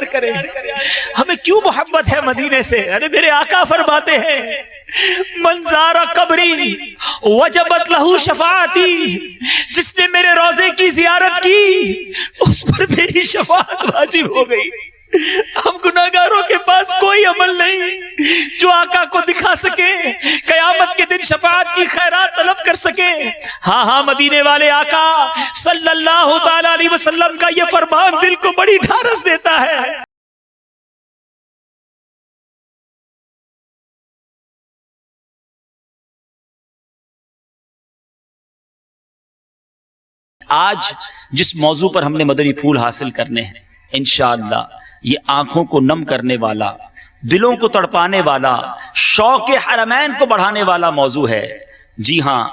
کریں. ہمیں کیوں محبت ہے مدینے سے؟ ارے میرے آقا فرماتے ہیں من زار قبری وجبت لہو شفاعتی، جس نے میرے روضے کی زیارت کی اس پر میری شفاعت واجب ہو گئی. ہم گناہگاروں کے پاس کوئی عمل نہیں جو آقا کو دکھا سکے، قیامت کے دن شفاعت کی خیرات طلب کر سکے. ہاں مدینے والے آقا صلی اللہ تعالی علیہ وسلم کا یہ فرمان دل کو بڑی ڈھارس دیتا ہے. آج جس موضوع پر ہم نے مدنی پھول حاصل کرنے ہیں، انشاءاللہ یہ آنکھوں کو نم کرنے والا، دلوں کو تڑپانے والا، شوق حرمین کو بڑھانے والا موضوع ہے. جی ہاں،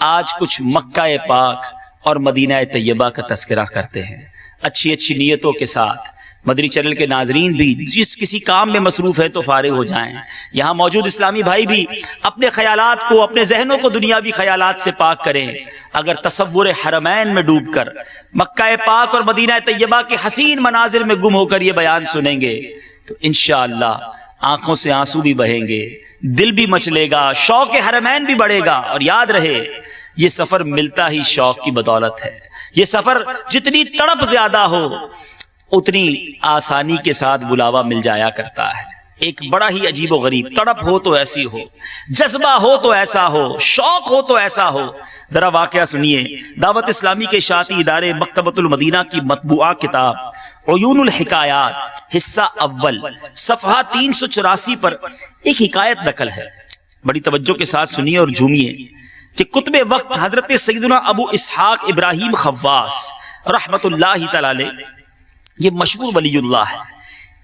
آج کچھ مکہ پاک اور مدینہ طیبہ کا تذکرہ کرتے ہیں اچھی نیتوں کے ساتھ. مدنی چینل کے ناظرین بھی جس کسی کام میں مصروف ہے تو فارغ ہو جائیں. یہاں موجود اسلامی بھائی بھی اپنے خیالات کو، اپنے ذہنوں کو دنیاوی خیالات سے پاک کریں. اگر تصور حرمین میں ڈوب کر مکہ پاک اور مدینہ طیبہ کے حسین مناظر میں گم ہو کر یہ بیان سنیں گے تو انشاءاللہ آنکھوں سے آنسو بھی بہیں گے، دل بھی مچلے گا، شوق حرمین بھی بڑھے گا. اور یاد رہے یہ سفر ملتا ہی شوق کی بدولت ہے. یہ سفر جتنی تڑپ زیادہ ہو اتنی آسانی کے ساتھ بلاوا مل جایا کرتا ہے. ایک بڑا ہی عجیب و غریب تڑپ ہو تو ایسی ہو، جذبہ ہو تو ایسا ہو، شوق ہو تو ایسا ہو. ذرا واقعہ سنیے. دعوت اسلامی کے اشاعتی ادارے مکتبۃ المدینہ کی مطبوعہ کتاب عیون الحکایات حصہ اول صفحہ 384 پر ایک حکایت نقل ہے. بڑی توجہ کے ساتھ سنیے اور جھومیے کہ کتب وقت حضرت سیدنا ابو اسحاق ابراہیم خواص رحمت اللہ تعالی علیہ، یہ مشہور ولی اللہ ہے.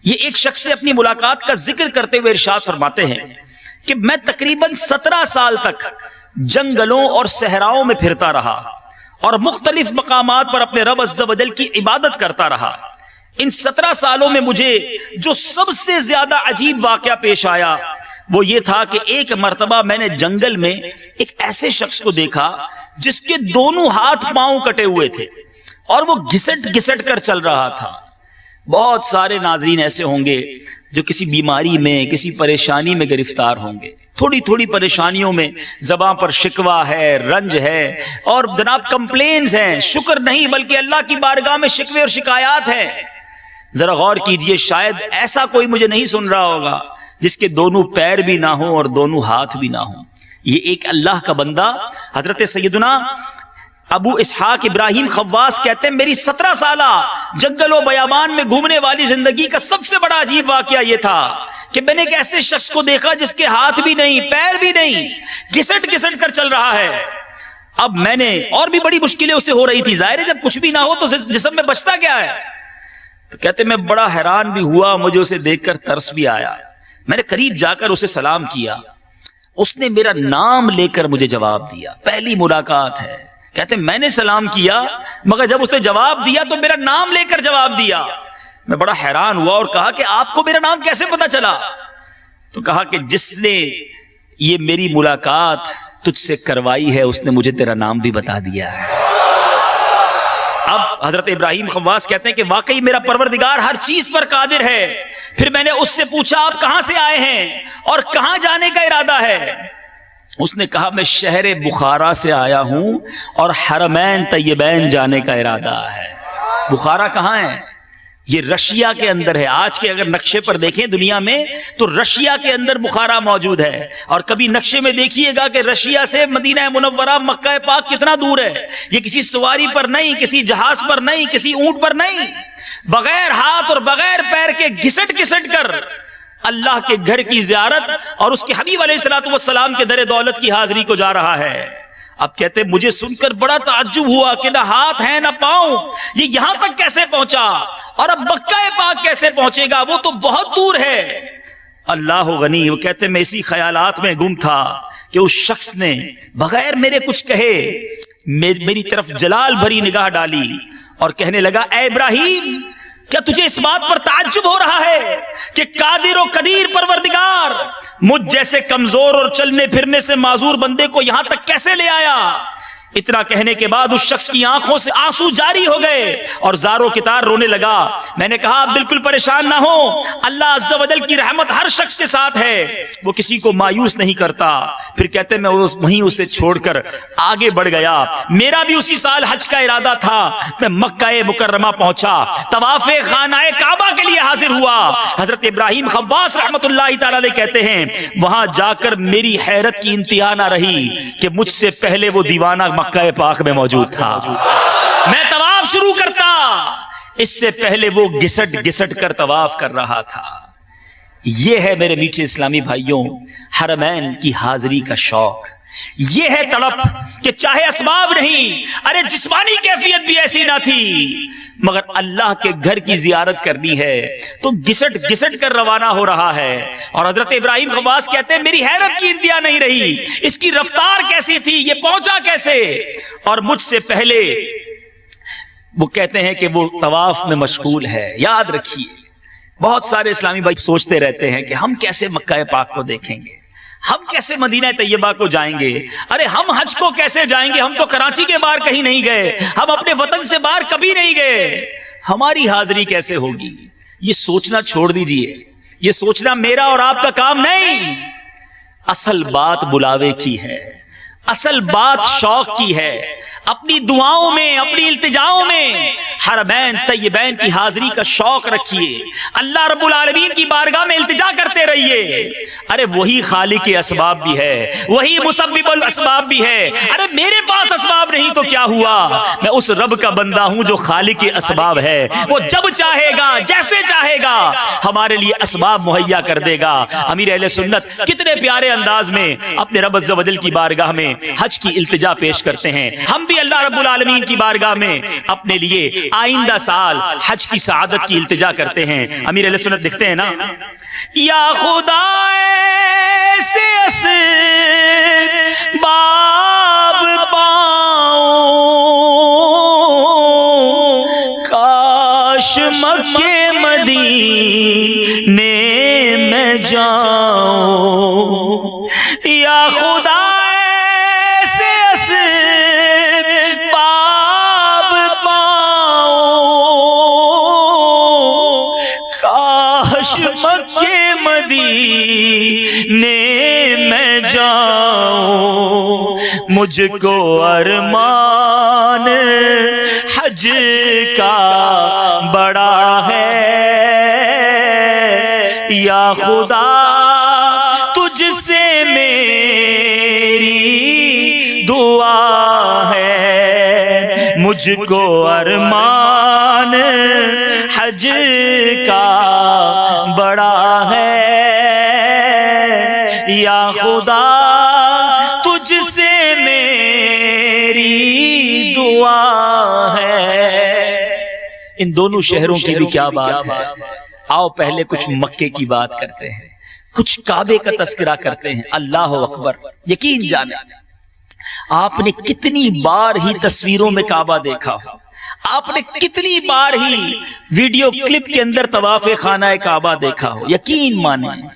یہ ایک شخص سے اپنی ملاقات کا ذکر کرتے ہوئے ارشاد فرماتے ہیں کہ میں تقریباً 17 سال تک جنگلوں اور صحراؤں میں پھرتا رہا اور مختلف مقامات پر اپنے رب عز و جل کی عبادت کرتا رہا. ان 17 سالوں میں مجھے جو سب سے زیادہ عجیب واقعہ پیش آیا وہ یہ تھا کہ ایک مرتبہ میں نے جنگل میں ایک ایسے شخص کو دیکھا جس کے دونوں ہاتھ پاؤں کٹے ہوئے تھے اور وہ گھسٹ گھسٹ کر چل رہا تھا. بہت سارے ناظرین ایسے ہوں گے جو کسی بیماری میں، کسی پریشانی میں گرفتار ہوں گے. تھوڑی تھوڑی پریشانیوں میں زباں پر شکوہ ہے، رنج ہے اور جناب کمپلینز ہیں. شکر نہیں بلکہ اللہ کی بارگاہ میں شکوے اور شکایات ہیں. ذرا غور کیجئے، شاید ایسا کوئی مجھے نہیں سن رہا ہوگا جس کے دونوں پیر بھی نہ ہوں اور دونوں ہاتھ بھی نہ ہوں. یہ ایک اللہ کا بندہ حضرت سیدنا ابو اسحاق ابراہیم خواص کہتے ہیں میری 17 سالہ جنگل و بیابان میں گھومنے والی زندگی کا سب سے بڑا عجیب واقعہ یہ تھا کہ میں نے ایک ایسے شخص کو دیکھا جس کے ہاتھ بھی نہیں، پیر بھی نہیں، گھسٹ گھسٹ کر چل رہا ہے. اب میں نے اور بھی بڑی مشکلیں اسے ہو رہی تھی. ظاہر ہے جب کچھ بھی نہ ہو تو جسم میں بچتا کیا ہے. تو کہتے میں بڑا حیران بھی ہوا، مجھے اسے دیکھ کر ترس بھی آیا. میں نے قریب جا کر اسے سلام کیا. اس نے میرا نام لے کر مجھے جواب دیا. پہلی ملاقات ہے. کہتے میں نے سلام کیا مگر جب اس نے جواب دیا تو میرا نام لے کر جواب دیا. میں بڑا حیران ہوا اور کہا کہ آپ کو میرا نام کیسے پتا چلا؟ تو کہا کہ جس نے یہ میری ملاقات تجھ سے کروائی ہے اس نے مجھے تیرا نام بھی بتا دیا ہے. اب حضرت ابراہیم خواص کہتے ہیں کہ واقعی میرا پروردگار ہر چیز پر قادر ہے. پھر میں نے اس سے پوچھا آپ کہاں سے آئے ہیں اور کہاں جانے کا ارادہ ہے؟ اس نے کہا میں شہر بخارا سے آیا ہوں اور حرمین طیبین جانے کا ارادہ ہے. بخارا کہاں ہے؟ یہ رشیا کے اندر ہے. آج کے اگر نقشے پر دیکھیں دنیا میں تو رشیا کے اندر بخارا موجود ہے. اور کبھی نقشے میں دیکھیے گا کہ رشیا سے مدینہ منورہ مکہ پاک کتنا دور ہے. یہ کسی سواری پر نہیں، کسی جہاز پر نہیں، کسی اونٹ پر نہیں، بغیر ہاتھ اور بغیر پیر کے گھسٹ گھسٹ کر اللہ کے گھر کی زیارت اور اس کے حبیب علیہ الصلوۃ والسلام کے در دولت کی حاضری کو جا رہا ہے. اب کہتے مجھے سن کر بڑا تعجب ہوا کہ نہ ہاتھ ہے نہ پاؤں، یہ یہاں تک کیسے پہنچا اور اب مکہ پاک کیسے پہنچے گا؟ وہ تو بہت دور ہے. اللہ غنی. وہ کہتے میں اسی خیالات میں گم تھا کہ اس شخص نے بغیر میرے کچھ کہے میری طرف جلال بھری نگاہ ڈالی اور کہنے لگا اے ابراہیم کیا تجھے اس بات پر تعجب ہو رہا ہے کہ قادر و قدیر پروردگار مجھ جیسے کمزور اور چلنے پھرنے سے معذور بندے کو یہاں تک کیسے لے آیا؟ اتنا کہنے کے بعد اس شخص کی آنکھوں سے آنسو جاری ہو گئے اور زاروں کی طرح رونے لگا۔ میں نے کہا آپ بالکل پریشان نہ ہو، اللہ عز و جل کی رحمت ہر شخص کے ساتھ ہے، وہ کسی کو مایوس نہیں کرتا۔ پھر کہتے میں وہیں اسے چھوڑ کر آگے بڑھ گیا۔ میرا بھی اسی سال حج کا ارادہ تھا، میں مکہ مکرمہ پہنچا، طواف خانہ کعبہ کے لیے حاضر ہوا۔ حضرت ابراہیم خواص رحمت اللہ تعالی علیہ کہتے ہیں وہاں جا کر میری حیرت کی انتہا نہ رہی کہ مجھ سے پہلے وہ دیوانہ مکہ پاک میں موجود تھا۔ میں طواف شروع کرتا، اس سے پہلے وہ گھسٹ گھسٹ کر طواف کر رہا تھا۔ یہ ہے میرے میٹھے اسلامی بھائیوں حرمین کی حاضری کا شوق، یہ ہے تڑپ کہ چاہے اسباب نہیں، ارے جسمانی کیفیت بھی ایسی نہ تھی، مگر اللہ کے گھر کی زیارت کرنی ہے تو گھسٹ گھسٹ کر روانہ ہو رہا ہے۔ اور حضرت ابراہیم خواص کہتے ہیں میری حیرت کی انتہا نہیں رہی، اس کی رفتار کیسی تھی، یہ پہنچا کیسے، اور مجھ سے پہلے وہ کہتے ہیں کہ وہ طواف میں مشغول ہے۔ یاد رکھیے بہت سارے اسلامی بھائی سوچتے رہتے ہیں کہ ہم کیسے مکہ پاک کو دیکھیں گے، ہم کیسے مدینہ طیبہ کو جائیں گے، ارے ہم حج کو کیسے جائیں گے، ہم تو کراچی کے باہر کہیں نہیں گئے، ہم اپنے وطن سے باہر کبھی نہیں گئے، ہماری حاضری کیسے ہوگی۔ یہ سوچنا چھوڑ دیجئے، یہ سوچنا میرا اور آپ کا کام نہیں۔ اصل بات بلاوے کی ہے، اصل بات شوق کی ہے۔ اپنی دعاؤں میں، اپنی التجاؤں میں حرمین طیبین کی حاضری کا شوق رکھیے، اللہ رب العالمین کی بارگاہ میں التجا کرتے رہیے۔ ارے وہی خالق اسباب بھی ہے، وہی مسبب الاسباب بھی ہے۔ ارے میرے پاس اسباب نہیں تو کیا ہوا، میں اس رب کا بندہ ہوں جو خالق اسباب ہے، وہ جب چاہے گا جیسے چاہے گا ہمارے لیے اسباب مہیا کر دے گا۔ امیر اہل سنت کتنے پیارے انداز میں اپنے رب عز و جل کی بارگاہ میں حج کی التجا پیش کرتے ہیں۔ ہم بھی اللہ رب العالمین کی بارگاہ میں اپنے لیے آئندہ سال حج کی سعادت کی التجا کرتے ہیں۔ امیر اہل سنت لکھتے ہیں نا، یا خدا ایسے اسباب پاؤں، کاش مکے مدینے میں جاؤں، یا خدا مکے مدینے میں جاؤں، مجھ کو ارمان حج کا بڑا ہے، یا خدا تجھ سے میری دعا ہے، مجھ کو ارمان حج کا بڑا ہے، یا خدا تجھ سے میری دعا ہے۔ ان دونوں شہروں کی بھی کیا بات ہے۔ آؤ پہلے کچھ مکے کی بات کرتے ہیں، کچھ کعبے کا تذکرہ کرتے ہیں۔ اللہ اکبر، یقین جانے آپ نے کتنی بار ہی تصویروں میں کعبہ دیکھا ہو، آپ نے کتنی بار ہی ویڈیو کلپ کے اندر طواف خانہ کعبہ دیکھا ہو۔ یقین مانیں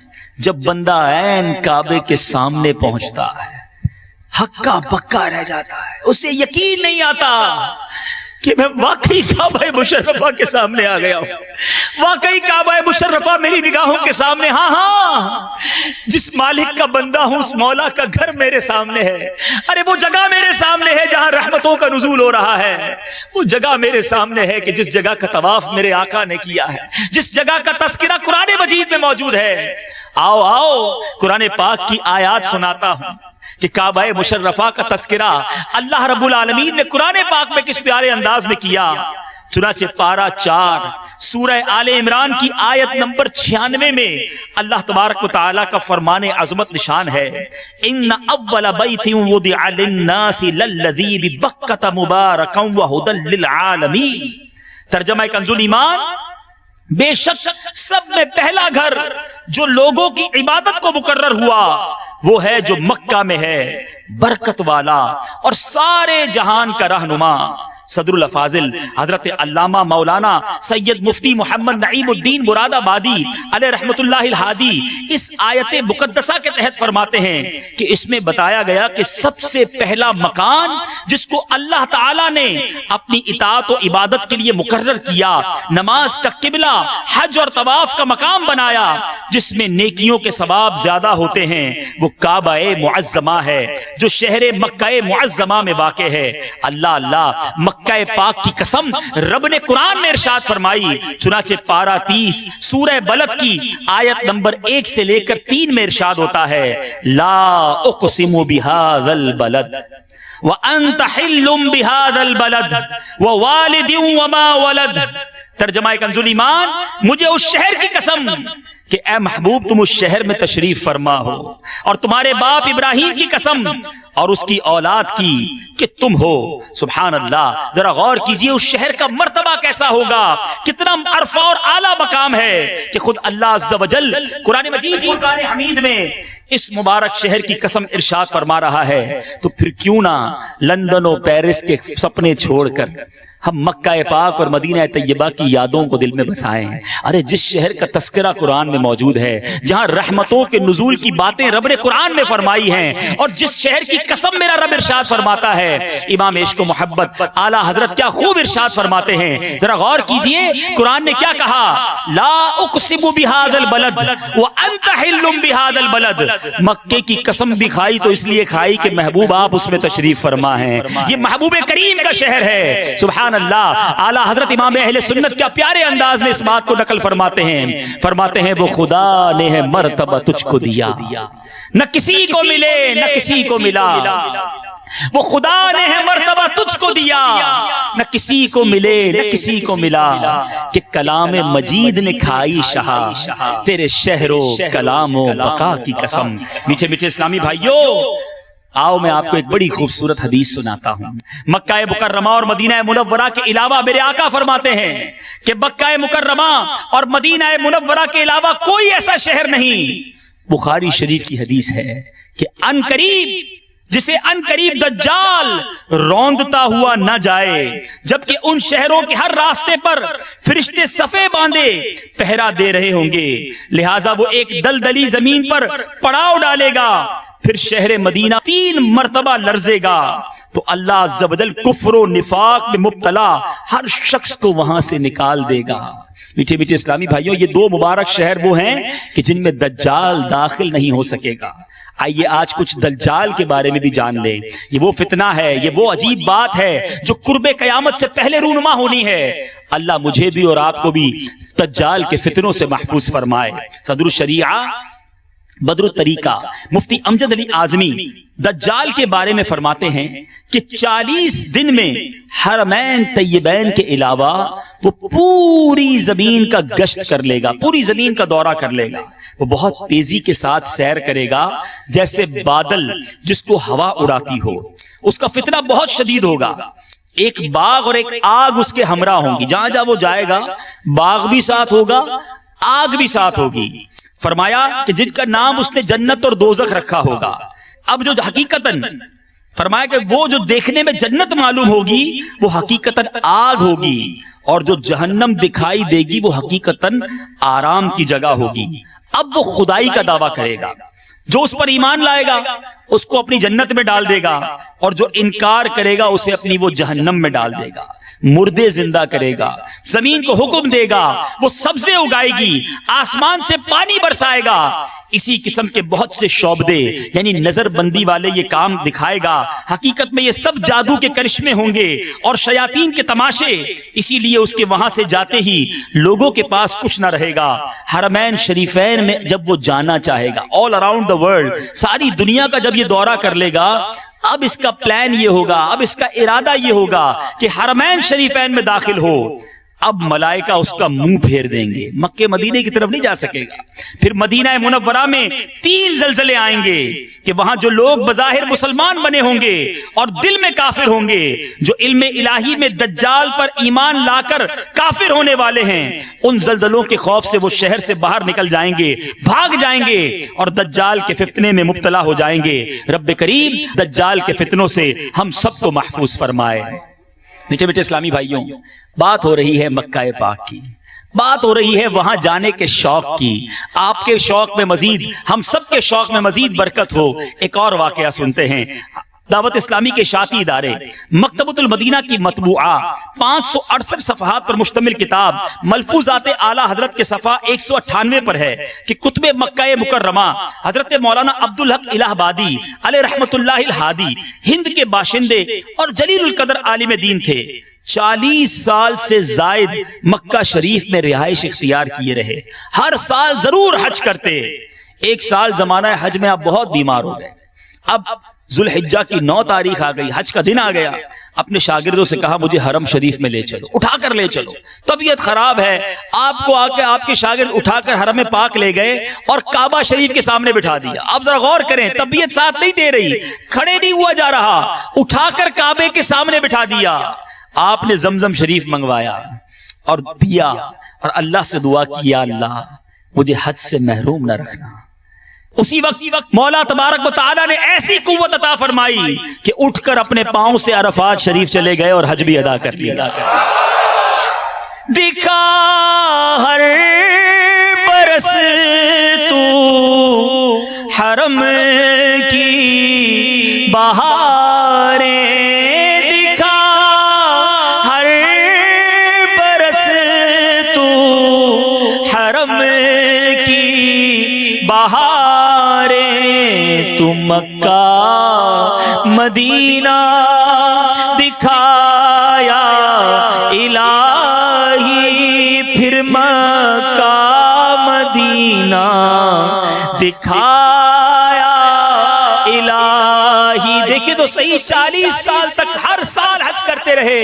جب بندہ عین کعبے کے سامنے پہنچتا ہے ہکا بکا رہ جاتا ہے، اسے یقین نہیں آتا کہ میں واقعی کعبہ مشرفہ کے سامنے آ گیا ہوں، واقعی کعبہ مشرفہ میری نگاہوں کے سامنے۔ ہاں ہاں، جس مالک کا بندہ ہوں اس مولا کا گھر میرے سامنے ہے، ارے وہ جگہ میرے سامنے ہے جہاں رحمتوں کا نزول ہو رہا ہے، وہ جگہ میرے سامنے ہے کہ جس جگہ کا طواف میرے آقا نے کیا ہے، جس جگہ کا تذکرہ قرآن مجید میں موجود ہے۔ آؤ آؤ قرآن پاک کی آیات سناتا ہوں کہ کعبہ مشرفہ کا تذکرہ اللہ رب العالمین نے قرآن پاک میں کس پیارے انداز میں کیا۔ چنانچہ پارہ 4 سورہ آل عمران کی آیت نمبر 96 میں اللہ تبارک و تعالیٰ کا فرمان عظمت نشان ہے، ان اول بیت وضع للناس للذی ببکۃ مبارکا وہدی للعالمین۔ ترجمہ کنز ایمان، بے شک سب میں پہلا گھر جو لوگوں کی عبادت کو مقرر ہوا وہ ہے جو مکہ میں ہے، برکت والا اور سارے جہان کا رہنما۔ صدر الافاضل حضرت علامہ مولانا سید مفتی محمد نعیم الدین مراد آبادی علیہ رحمت اللہ الہادی اس آیت مقدسہ کے تحت فرماتے ہیں کہ اس میں بتایا گیا کہ سب سے پہلا مکان جس کو اللہ تعالیٰ نے اپنی اطاعت و عبادت کے لیے مقرر کیا، نماز کا قبلہ، حج اور طواف کا مقام بنایا، جس میں نیکیوں کے ثواب زیادہ ہوتے ہیں، وہ کعبہ معظمہ ہے جو شہر مکہ معظمہ میں واقع ہے۔ اللہ مکہ پاک کی قسم رب نے قرآن میں ارشاد فرمائی، چنانچہ پارہ 30 سورہ بلد کی آیت نمبر 1 سے لے کر 3 میں ارشاد ہوتا ہے، لا اقسم بہذا البلد وانت حل بہذا البلد ووالد وما ولد۔ ترجمہ کنز الایمان، مجھے اس شہر کی قسم کہ اے محبوب تم اس شہر میں تشریف فرما ہو، اور تمہارے باپ ابراہیم کی قسم اور اس کی اولاد کی کہ تم ہو۔ سبحان اللہ، ذرا غور کیجئے اس شہر کا مرتبہ کیسا ہوگا، کتنا عرفہ اور اعلیٰ مقام ہے کہ خود اللہ عز و جل قرآن مجید فرقان حمید میں اس مبارک شہر کی قسم ارشاد فرما رہا ہے۔ تو پھر کیوں نہ لندن و پیرس کے سپنے چھوڑ کر ہم مکہ پاک اور مدینہ طیبہ کی یادوں کو دل میں بسائیں۔ ارے جس شہر کا تذکرہ قرآن میں موجود ہے، جہاں رحمتوں کے نزول کی باتیں رب نے قرآن میں فرمائی ہیں، اور جس شہر کی قسم میرا رب ارشاد فرماتا ہے، امام عشق و محبت اعلیٰ حضرت کیا خوب ارشاد فرماتے ہیں، ذرا غور کیجئے قرآن نے کیا کہا، لا اقسم بہذا البلد وانت حل بہذا البلد۔ مکے کی قسم بھی کھائی تو اس لیے کھائی کہ محبوب آپ اس میں تشریف فرما ہیں، یہ محبوب کریم کا شہر ہے۔ سبحان اللہ، اعلیٰ حضرت امام اہل سنت کیا پیارے انداز میں اس بات کو نقل فرماتے ہیں وہ خدا نے ہے مرتبہ تجھ کو دیا، نہ کسی کو ملے نہ کسی کو ملا، وہ خدا نے ہے مرتبہ تجھ کو دیا، نہ کسی کو ملے نہ کسی کو ملا، کہ کلام مجید نے کھائی شہا تیرے شہر و کلام و بقا کی قسم۔ میٹھے میٹھے اسلامی بھائیوں، آؤ میں آپ کو ایک بڑی خوبصورت حدیث سناتا ہوں۔ مکہ مکرمہ اور مدینہ منورہ کے علاوہ میرے آقا فرماتے ہیں کہ مکہ مکرمہ اور مدینہ منورہ کے علاوہ کوئی ایسا شہر نہیں۔ بخاری شریف کی حدیث ہے کہ ان قریب جسے ان قریب دجال روندتا ہوا نہ جائے، جبکہ ان شہروں کے ہر راستے پر فرشتے صفے باندھے پہرا دے رہے ہوں گے، لہٰذا وہ ایک دلدلی زمین پر پڑاؤ ڈالے گا، پھر شہر مدینہ 3 مرتبہ لرزے گا، تو اللہ عز و جل کفر و نفاق میں مبتلا ہر شخص کو وہاں سے نکال دے گا۔ میٹھے میٹھے اسلامی بھائیوں، یہ 2 مبارک شہر وہ ہیں کہ جن میں دجال داخل نہیں ہو سکے گا۔ آئیے آج کچھ دجال کے بارے میں بھی جان لیں۔ یہ وہ فتنہ ہے، یہ وہ عجیب بات ہے جو قرب قیامت سے پہلے رونما ہونی ہے۔ اللہ مجھے بھی اور آپ کو بھی دجال کے فتنوں سے محفوظ فرمائے۔ صدر الشریعہ بدر الطریقہ مفتی امجد علی اعظمی دجال کے بارے میں فرماتے ہیں کہ 40 دن میں حرمین طیبین کے علاوہ وہ پوری زمین کا گشت کر لے گا، پوری زمین کا دورہ کر لے گا۔ وہ بہت تیزی کے ساتھ سیر کرے گا جیسے بادل جس کو ہوا اڑاتی ہو۔ اس کا فتنہ بہت شدید ہوگا، ایک باغ اور ایک آگ اس کے ہمراہ ہوں گی، جہاں جہاں وہ جائے گا باغ بھی ساتھ ہوگا، آگ بھی ساتھ ہوگی۔ فرمایا کہ جن کا نام اس نے جنت اور دوزخ رکھا ہوگا۔ اب جو حقیقتاً فرمایا کہ وہ جو دیکھنے میں جنت معلوم ہوگی وہ حقیقتاً آگ ہوگی، اور جو جہنم دکھائی دے گی وہ حقیقتاً آرام کی جگہ ہوگی۔ اب وہ خدائی کا دعویٰ کرے گا، جو اس پر ایمان لائے گا اس کو اپنی جنت میں ڈال دے گا، اور جو انکار کرے گا اسے اپنی وہ جہنم میں ڈال دے گا۔ مردے زندہ کرے گا، زمین کو حکم دے گا، وہ سبزے اگائے گی، آسمان سے پانی برسائے گا۔ اسی قسم کے بہت سے شعبدے یعنی نظر بندی والے یہ کام دکھائے گا۔ حقیقت میں یہ سب جادو کے کرشمے ہوں گے اور شیاطین کے تماشے، اسی لیے اس کے وہاں سے جاتے ہی لوگوں کے پاس کچھ نہ رہے گا۔ حرمین شریفین میں جب وہ جانا چاہے گا، آل اراؤنڈ دا ورلڈ، ساری دنیا کا جب یہ دورہ کر لے گا، اب اس کا پلان یہ ہوگا، اب اس کا ارادہ یہ ہوگا کہ حرمین شریفین میں داخل ہو۔ اب ملائکہ اس کا منہ پھیر دیں گے، مکہ مدینے کی طرف نہیں جا سکے گا۔ پھر مدینہ منورہ میں 3 زلزلے آئیں گے کہ وہاں جو لوگ بظاہر مسلمان بنے ہوں گے اور دل میں کافر ہوں گے، جو علم الہی میں دجال پر ایمان لا کر کافر ہونے والے ہیں، ان زلزلوں کے خوف سے وہ شہر سے باہر نکل جائیں گے، بھاگ جائیں گے اور دجال کے فتنے میں مبتلا ہو جائیں گے۔ رب کریم دجال کے فتنوں سے ہم سب کو محفوظ فرمائے۔ میٹھے میٹھے اسلامی بھائیوں، بات ہو رہی ہے مکہ پاک کی، بات ہو رہی ہے وہاں جانے کے شوق کی۔ آپ کے شوق میں مزید، ہم سب کے شوق میں مزید برکت ہو۔ ایک اور واقعہ سنتے ہیں۔ دعوت اسلامی کے اشاعتی ادارے مکتبۃ المدینہ کی مطبوعہ 568 صفحات پر مشتمل کتاب ملفوظات اعلیٰ حضرت کے صفحہ 198 پر ہے کہ کتب مکہ مکرمہ حضرت مولانا عبدالحق الہ آبادی علیہ رحمت اللہ الہادی ہند کے باشندے اور جلیل القدر عالم دین تھے۔ 40 سال سے زائد مکہ شریف میں رہائش اختیار کیے رہے، ہر سال ضرور حج کرتے۔ ایک سال زمانہ حج میں آپ بہت بیمار ہو گئے، اب ذوالحجہ کی 9 تاریخ آ گئی، حج کا دن آ گیا۔ اپنے شاگردوں سے کہا مجھے حرم شریف میں لے چلو، اٹھا کر لے چلو، طبیعت خراب ہے۔ آپ کو آ کے آپ کے شاگرد اٹھا کر حرم پاک لے گئے اور کعبہ شریف کے سامنے بٹھا دیا۔ اب ذرا غور کریں، طبیعت ساتھ نہیں دے رہی، کھڑے نہیں ہوا جا رہا، اٹھا کر کعبے کے سامنے بٹھا دیا۔ آپ نے زمزم شریف منگوایا اور پیا اور اللہ سے دعا کی، یا اللہ مجھے حج سے محروم نہ رکھنا۔ اسی وقت مولا تبارک و تعالیٰ نے ایسی قوت عطا فرمائی کہ اٹھ کر اپنے پاؤں سے عرفات شریف چلے گئے اور حج بھی ادا کر لیا۔ دکھا ہر برس تو حرم کی بہاریں، دکھا ہر برس تو حرم کی بہاریں، تو مکہ مدینہ دکھایا الہی، پھر مکہ مدینہ دکھایا الہی۔ دیکھیں تو صحیح، 40 سال تک ہر سال حج کرتے رہے۔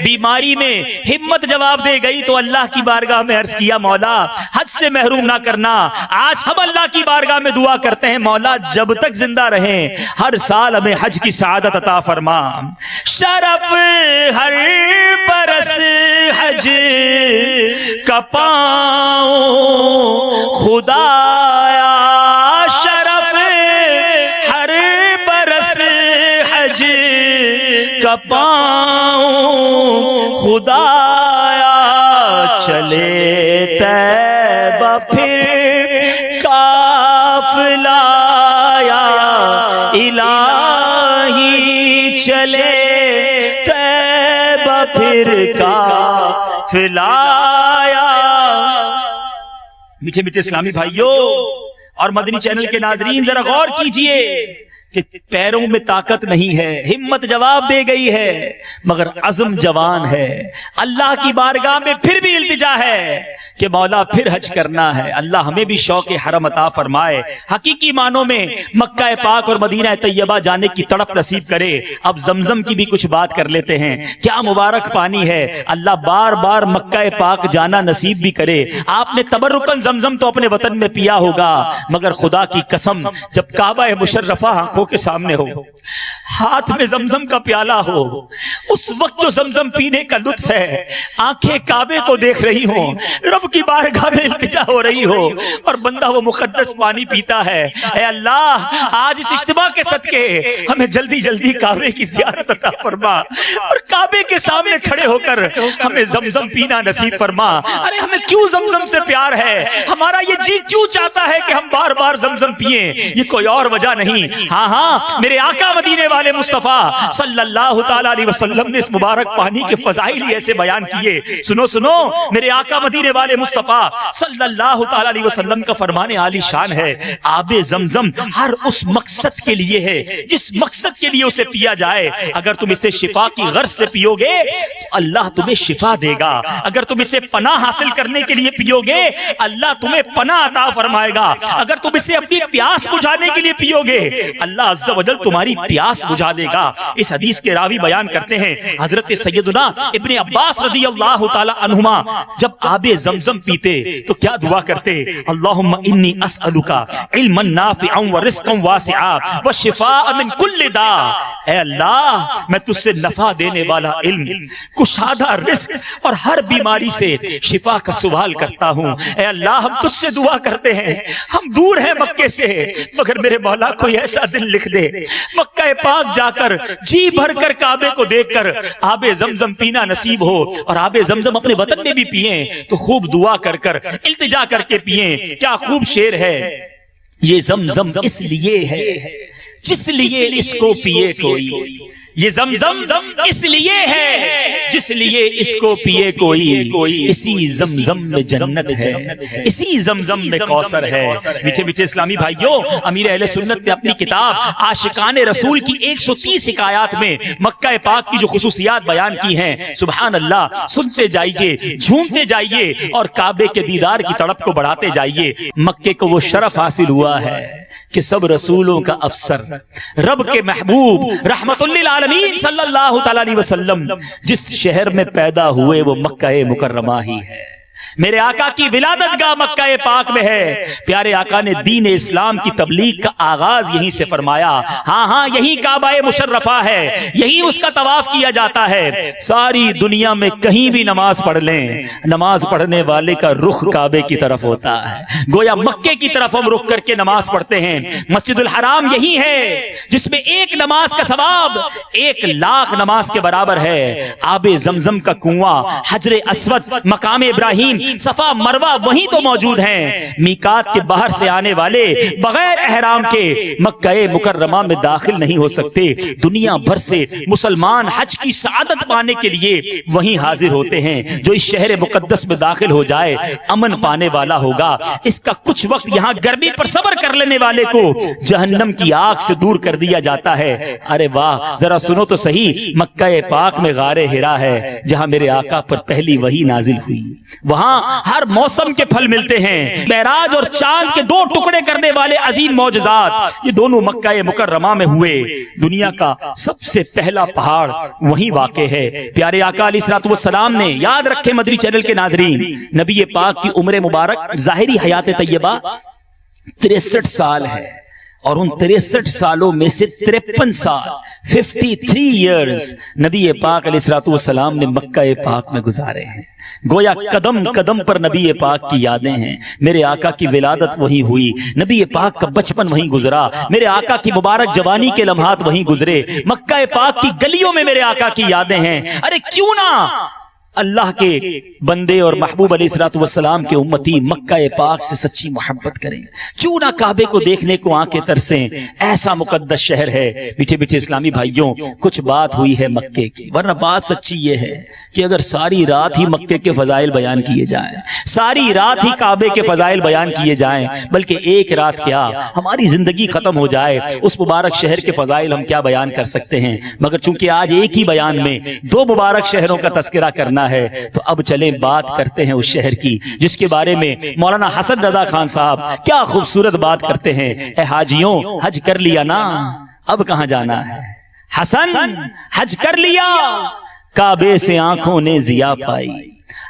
بیماری میں ہمت جواب دے گئی تو اللہ کی بارگاہ میں عرض کیا، مولا حج سے محروم نہ کرنا۔ آج ہم اللہ کی بارگاہ میں دعا کرتے ہیں، مولا جب تک زندہ رہیں ہر سال ہمیں حج کی سعادت عطا فرما۔ شرف ہر برس حج کا پاؤں خدایا، شرف ہر برس حج کا پاؤں خدایا، چلے طیبہ پھر قافلہ یا الہی، چلے طیبہ پھر قافلہ یا۔ میٹھے میٹھے اسلامی بھائیوں اور مدنی چینل کے ناظرین، ذرا غور کیجئے کہ پیروں میں طاقت نہیں ہے، ہمت جواب دے گئی ہے، مگر عزم جوان ہے۔ اللہ کی بارگاہ میں پھر بھی التجا ہے کہ مولا پھر حج کرنا ہے۔ اللہ ہمیں بھی شوق حرم عطا فرمائے، حقیقی معنوں میں مکہ پاک اور مدینہ طیبہ جانے کی تڑپ نصیب کرے۔ اب زمزم کی بھی کچھ بات کر لیتے ہیں، کیا مبارک پانی ہے۔ اللہ بار بار مکہ پاک جانا نصیب بھی کرے۔ آپ نے تبرکن زمزم تو اپنے وطن میں پیا ہوگا، مگر خدا کی قسم جب کعبہ مشرفہ آنکھوں کے سامنے ہو، ہاتھ میں زمزم کا پیالہ ہو، اس وقت جو زمزم پینے کا لطف ہے، آنکھیں کعبے کو دیکھ رہی ہوں، رب کی بارگاہ میں التجا ہو رہی ہو اور بندہ وہ مقدس پانی پیتا ہے۔ اے اللہ آج اس اجتماع کے صدقے ہمیں جلدی جلدی کعبے کی زیارت عطا فرما اور کعبے کے سامنے کھڑے ہو کر ہمیں زمزم پینا نصیب فرما۔ ارے ہمیں کیوں زمزم سے پیار ہے، ہمارا یہ جی کیوں چاہتا ہے کہ ہم بار بار زمزم پیئیں، یہ کوئی اور وجہ نہیں۔ ہاں میرے آقا مدینے والے مصطفیٰ صلی اللہ تعالیٰ علیہ وسلم نے اس مبارک پانی کے فضائل ایسے بیان کیے۔ سنو سنو، میرے آقا مدینے والے مصطفیٰ صلی اللہ تعالیٰ علیہ وسلم کا فرمان عالی شان ہے، آب زمزم ہر اس مقصد کے لیے ہے جس مقصد کے لیے اسے پیا جائے۔ اگر تم اسے شفا کی غرض سے پیو گے اللہ تمہیں شفا دے گا، اگر تم اسے پناہ حاصل کرنے کے لیے پیو گے اللہ تمہیں پناہ عطا فرمائے گا، اگر تم اسے اپنی پیاس بجھانے کے لیے پیو گے اللہ عز و جل تمہاری پیاس بجھا دے گا۔ اس حدیث کے راوی بیان کرتے ہیں حضرت سیدنا ابن عباس رضی اللہ تعالی عنہما جب آب زمزم پیتے تو کیا دعا کرتے؟ اللہم انی اسألک علما نافعا ورزقا واسعا وشفاء من کل داء۔ اے اللہ میں تجھ سے نفع دینے والا علم، کشادہ رزق اور ہر بیماری سے شفا کا سوال کرتا ہوں۔ اے اللہ ہم تجھ سے دعا کرتے ہیں، ہم دور ہیں مکے سے مگر میرے مولا کوئی ایسا دل لکھ دے، مکہ مکہ پاک جا کر جی بھر کر کعبے کو دیکھ کر آب زمزم پینا نصیب ہو اور آب زمزم اپنے وطن میں بھی پئیں تو خوب دعا کر کر التجا کر کے پئیں. کیا خوب شعر ہے. یہ زمزم اس لیے ہے جس لیے اس کو پیے کوئی. یہ زمزم اس لیے ہے جس لیے اس کو پیے کوئی. اسی زمزم میں جنت ہے, اسی زمزم میں کوثر ہے. میٹھے میٹھے اسلامی بھائیوں, امیر اہل سنت نے اپنی کتاب عاشقان رسول کی 130 حکایات میں مکہ پاک کی جو خصوصیات بیان کی ہیں, سبحان اللہ, سنتے جائیے, جھومتے جائیے اور کعبے کے دیدار کی تڑپ کو بڑھاتے جائیے. مکے کو وہ شرف حاصل ہوا ہے کہ سب رسولوں کا افسر, رب کے محبوب رحمت للعالمین صلی اللہ تعالی علیہ وسلم جس شہر میں پیدا ہوئے وہ مکہ مکرمہ ہی ہے. میرے آقا کی ولادت گاہ مکہ پاک میں ہے. پیارے آقا نے دین اسلام کی تبلیغ کا آغاز یہیں سے فرمایا. ہاں یہی کعبہ مشرفہ ہے, یہی اس کا طواف کیا جاتا ہے. ساری دنیا میں کہیں بھی نماز پڑھ لیں, نماز پڑھنے والے کا رخ کعبے کی طرف ہوتا ہے. گویا مکے کی طرف ہم رخ کر کے نماز پڑھتے ہیں. مسجد الحرام یہی ہے جس میں ایک نماز کا ثواب 1,00,000 نماز کے برابر ہے. آب زمزم کا کنواں, حجر اسود, مقام ابراہیم, صفا مروہ وہیں تو موجود ہیں. میقات کے باہر سے آنے والے بغیر احرام کے مکہ مکرمہ میں داخل نہیں ہو سکتے. دنیا بھر سے مسلمان حج کی سعادت پانے کے لیے وہیں حاضر ہوتے ہیں. جو اس شہر مقدس میں داخل ہو جائے امن پانے والا ہوگا. اس کا کچھ وقت یہاں گرمی پر صبر کر لینے والے کو جہنم کی آگ سے دور کر دیا جاتا ہے. ارے واہ, ذرا سنو تو صحیح, مکہ پاک میں غار ہرا ہے جہاں میرے آقا پر پہلی وحی نازل ہوئی. وہاں ہر موسم کے پھل ملتے ہیں. معراج اور چاند کے 2 ٹکڑے کرنے والے عظیم معجزات یہ دونوں مکہ مکرمہ میں ہوئے. دنیا کا سب سے پہلا پہاڑ وہیں واقع ہے. پیارے آقا علیہ الصلوۃ والسلام نے, یاد رکھے مدری چینل کے ناظرین, نبی پاک کی عمر مبارک ظاہری حیات طیبہ 63 سال ہے اور ان 63 سالوں میں سے 53 سال 53 ایئرز نبی پاک علیہ الصلوۃ والسلام نے مکہ پاک میں گزارے ہیں. گویا قدم قدم پر نبی پاک کی یادیں ہیں. میرے آقا کی ولادت وہیں ہوئی, نبی پاک کا بچپن وہیں گزرا, میرے آقا کی مبارک جوانی کے لمحات وہیں گزرے. مکہ پاک کی گلیوں میں میرے آقا کی یادیں ہیں. ارے کیوں نہ اللہ کے بندے اور محبوب علیہ الصلوۃ والسلام کے امتی مکہ پاک سے سچی محبت کریں. کیوں نہ کعبے کو دیکھنے کو آنکھیں ترسیں. ایسا مقدس شہر ہے. میٹھے میٹھے اسلامی بھائیوں, کچھ بات ہوئی ہے مکے کی, ورنہ بات سچی یہ ہے کہ اگر ساری رات ہی مکے کے فضائل بیان کیے جائیں, ساری رات ہی کعبے کے فضائل بیان کیے جائیں, بلکہ ایک رات کیا ہماری زندگی ختم ہو جائے, اس مبارک شہر کے فضائل ہم کیا بیان کر سکتے ہیں. مگر چونکہ آج ایک ہی بیان میں 2 مبارک شہروں کا تذکرہ کرنا ہے تو اب چلیں بات کرتے ہیں اس شہر کی جس کے بارے میں مولانا حسن رضا خان صاحب کیا خوبصورت بات کرتے ہیں. اے حاجیوں, حج کر لیا نا, اب کہاں جانا ہے. حسن حج کر لیا, کعبے سے آنکھوں نے ضیا پائی.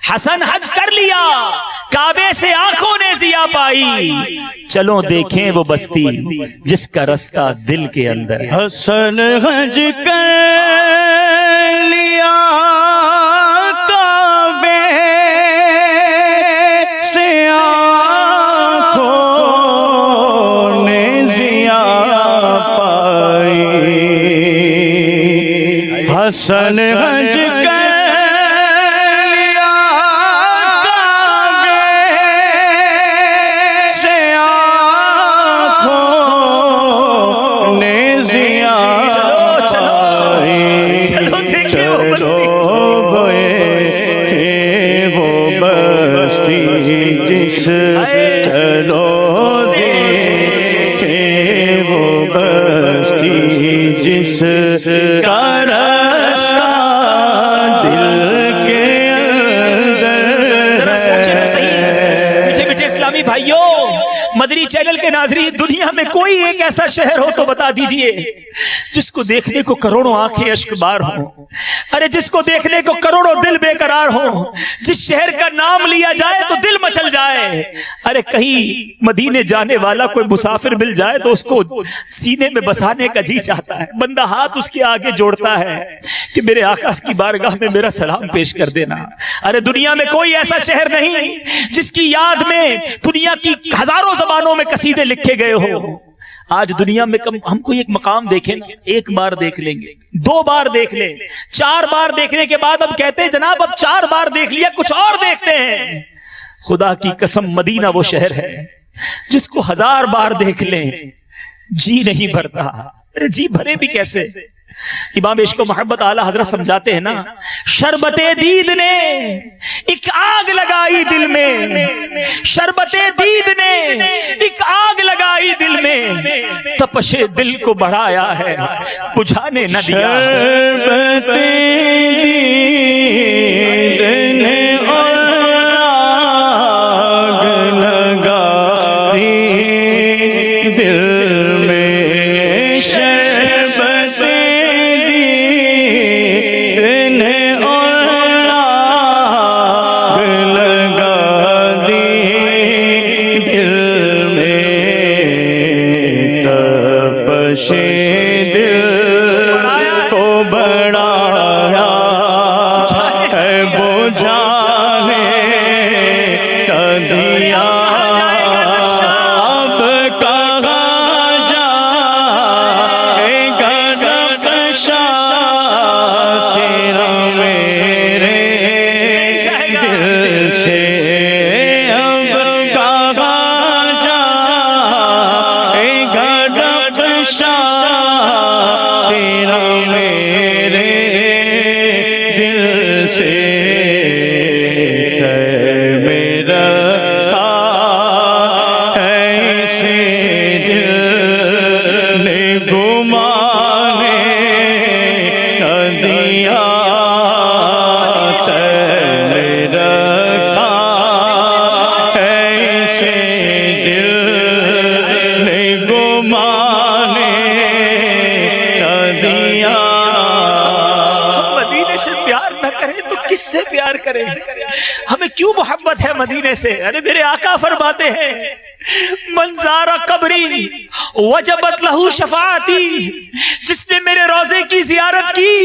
حسن حج کر لیا, کعبے سے آنکھوں نے ضیا پائی. چلو دیکھیں وہ بستی جس کا رستہ دل کے اندر. حسن حج کر لیا, حسن حج کر لیا, کعبے سے آنکھوں نے ضیا پائی. چلو گئے کہ وہ بستی جس, چلو دیکھے وہ بستی جس کا بھائیوں. مدنی چینل کے ناظرین, دنیا میں کوئی ایک ایسا شہر ہو تو بتا دیجئے جس کو دیکھنے کو کروڑوں آنکھیں اشک بار ہوں, ارے جس کو دیکھنے کو کروڑوں دل بے قرار ہوں, جس شہر کا نام لیا جائے تو دل مچل جائے. ارے کہیں مدینے جانے والا کوئی مسافر مل جائے تو اس کو سینے میں بسانے کا جی چاہتا ہے. بندہ ہاتھ اس کے آگے جوڑتا ہے کہ میرے آقا کی بارگاہ میں میرا سلام پیش کر دینا. ارے دنیا میں کوئی ایسا شہر نہیں جس کی یاد میں دنیا کی ہزاروں زبانوں میں قصیدے لکھے گئے ہو. آج دنیا میں ہم کوئی ایک مقام دیکھیں نا، ایک بار دیکھ لیں گے، 2 بار دیکھ لیں، 4 بار دیکھنے کے بعد ہم کہتے ہیں جناب اب 4 بار دیکھ لیا کچھ اور دیکھتے ہیں۔ خدا کی قسم مدینہ وہ شہر ہے جس کو 1000 بار دیکھ لیں جی نہیں بھرتا۔ ارے جی بھرے بھی کیسے؟ امام عشق و محبت اعلیٰ حضرت سمجھاتے ہیں نا، شربت دید نے ایک آگ لگائی دل میں، شربت دید نے ایک آگ لگائی دل میں، تپش دل کو بڑھایا ہے بجھانے نہ دیا۔ شربت دید نے آگ لگا دی دل میں، شربت ہمیں کیوں محبت ہے مدینے سے؟ ارے میرے آقا فرماتے ہیں من زار قبری وجبت لہو شفاعتی، جس نے میرے روضے کی زیارت کی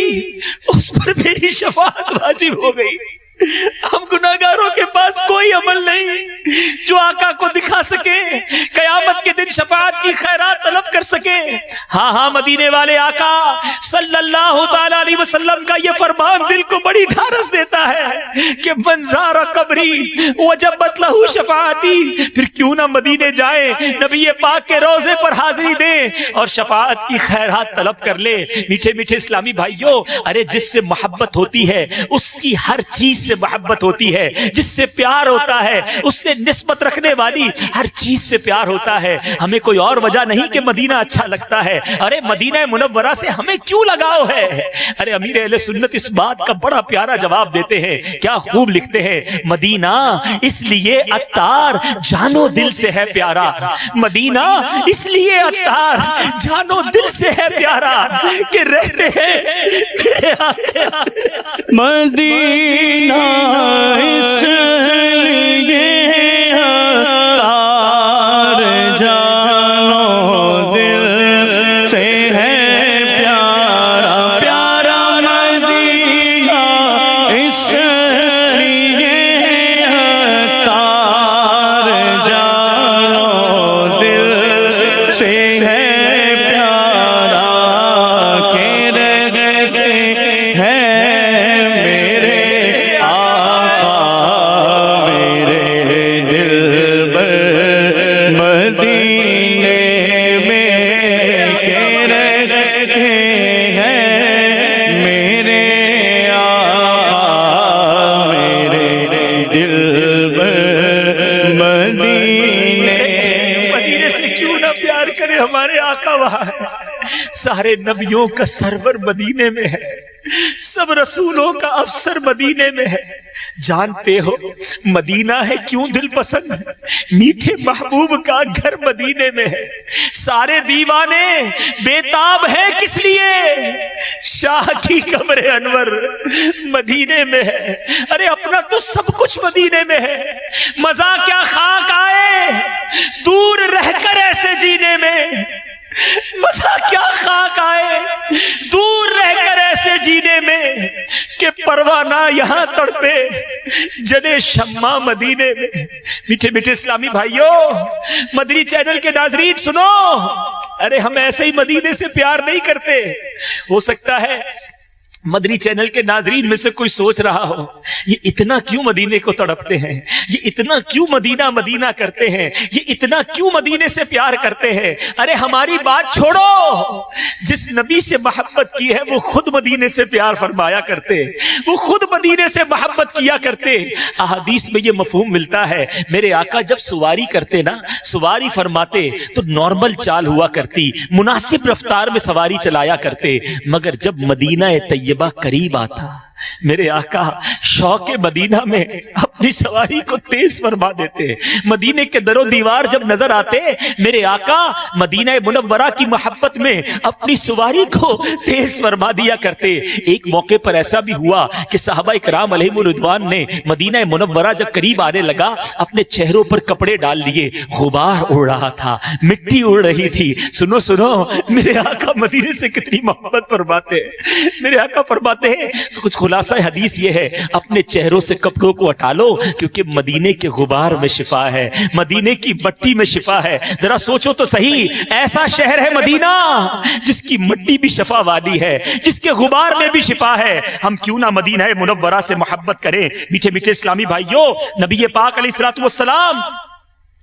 اس پر میری شفاعت واجب ہو گئی۔ ہم گناہگاروں کے پاس کوئی عمل نہیں جو آقا کو دکھا سکے، قیامت کے دن شفاعت کی خیرات طلب کر سکے۔ ہاں ہاں مدینے والے آقا صلی اللہ تعالی علیہ وسلم کا یہ فرمان دل کو بڑی ڈھارس دیتا ہے کہ من زار قبری وجبت لہو شفاعتی۔ پھر کیوں نہ مدینے جائیں، نبی پاک کے روضے پر حاضری دیں اور شفاعت کی خیرات طلب کر لے۔ میٹھے میٹھے اسلامی بھائیوں، ارے جس سے محبت ہوتی ہے اس کی ہر چیز سے محبت ہوتی ہے، جس سے پیار ہوتا ہے اس سے نسبت رکھنے والی ہر چیز سے پیار ہوتا ہے۔ ہمیں کوئی اور وجہ نہیں کہ مدینہ اچھا لگتا ہے، ارے مدینہ منورہ سے ہمیں کیوں لگاؤ ہے؟ ارے امیر اہل سنت اس بات کا بڑا پیارا جواب دیتے ہیں، کیا خوب لکھتے ہیں، مدینہ اس لیے عطار جانو دل سے ہے پیارا، مدینہ اس لیے عطار جانو دل سے ہے پیارا کہ رہتے ہیں میرے آقا مدینہ اس لیے عطار جانو دل سے ہے پیارا، پیارا مدینہ اس لیے عطار جانو دل سے ہے پیارا کہ رہتے ہیں میرے آقا میرے دل بر مدینے میں کہ رہتے ہیں میرے آقا میرے دل بر مدینے۔ مدینے سے کیوں نہ پیار کرے ہمارے آقا، وہاں ہے سارے نبیوں کا سرور مدینے میں ہے، سب رسولوں کا افسر مدینے میں ہے۔ جانتے ہو مدینہ ہے کیوں دل پسند، میٹھے محبوب کا گھر مدینے میں ہے۔ سارے دیوانے بےتاب ہے کس لیے، شاہ کی قبر انور مدینے میں ہے۔ ارے اپنا تو سب کچھ مدینے میں ہے، مزہ کیا خاک آئے دور رہ کر ایسے جینے میں، مزہ کیا خاک آئے دور رہ کر ایسے جینے میں کہ پروانہ یہاں تڑپے جنے شمع مدینے میں۔ میٹھے میٹھے اسلامی بھائیوں، مدنی چینل کے ناظرین سنو، ارے ہم ایسے ہی مدینے سے پیار نہیں کرتے. ہو سکتا ہے مدنی چینل کے ناظرین میں سے کوئی سوچ رہا ہو یہ اتنا کیوں مدینے کو تڑپتے ہیں, یہ اتنا کیوں مدینہ مدینہ کرتے ہیں, یہ اتنا کیوں مدینے سے پیار کرتے ہیں. ارے ہماری بات چھوڑو, جس نبی سے محبت کی ہے وہ خود مدینے سے پیار فرمایا کرتے, وہ خود مدینے سے محبت کیا کرتے. احادیث میں یہ مفہوم ملتا ہے, میرے آقا جب سواری کرتے نا, سواری فرماتے تو نارمل چال ہوا کرتی, مناسب رفتار میں سواری چلایا کرتے, مگر جب مدینہ طیبہ قریب آتا میرے آقا شوق مدینہ میں اپنی سواری کو تیز فرما دیتے. مدینے کے در و دیوار جب نظر آتے میرے آقا مدینہ منورہ کی محبت میں اپنی سواری کو تیز فرما دیا کرتے. ایک موقع پر ایسا بھی ہوا کہ صحابہ کرام علیہم الرضوان نے مدینہ منورہ جب قریب آنے لگا اپنے چہروں پر کپڑے ڈال لیے, غبار اڑ رہا تھا, مٹی اڑ رہی تھی. سنو سنو, میرے آقا مدینے سے کتنی محبت فرماتے. میرے آقا فرماتے ہیں, کچھ خلاصہ حدیث یہ ہے, اپنے چہروں سے کپڑوں کو ہٹا لو کیونکہ مدینے کے غبار میں شفا ہے, مدینے کی مٹی میں شفا ہے. ذرا سوچو تو صحیح, ایسا شہر ہے مدینہ جس کی مٹی بھی شفا والی ہے, جس کے غبار میں بھی شفا ہے. ہم کیوں نہ مدینہ منورہ سے محبت کریں. میٹھے میٹھے اسلامی بھائیوں, نبی پاک علیہ الصلوۃ والسلام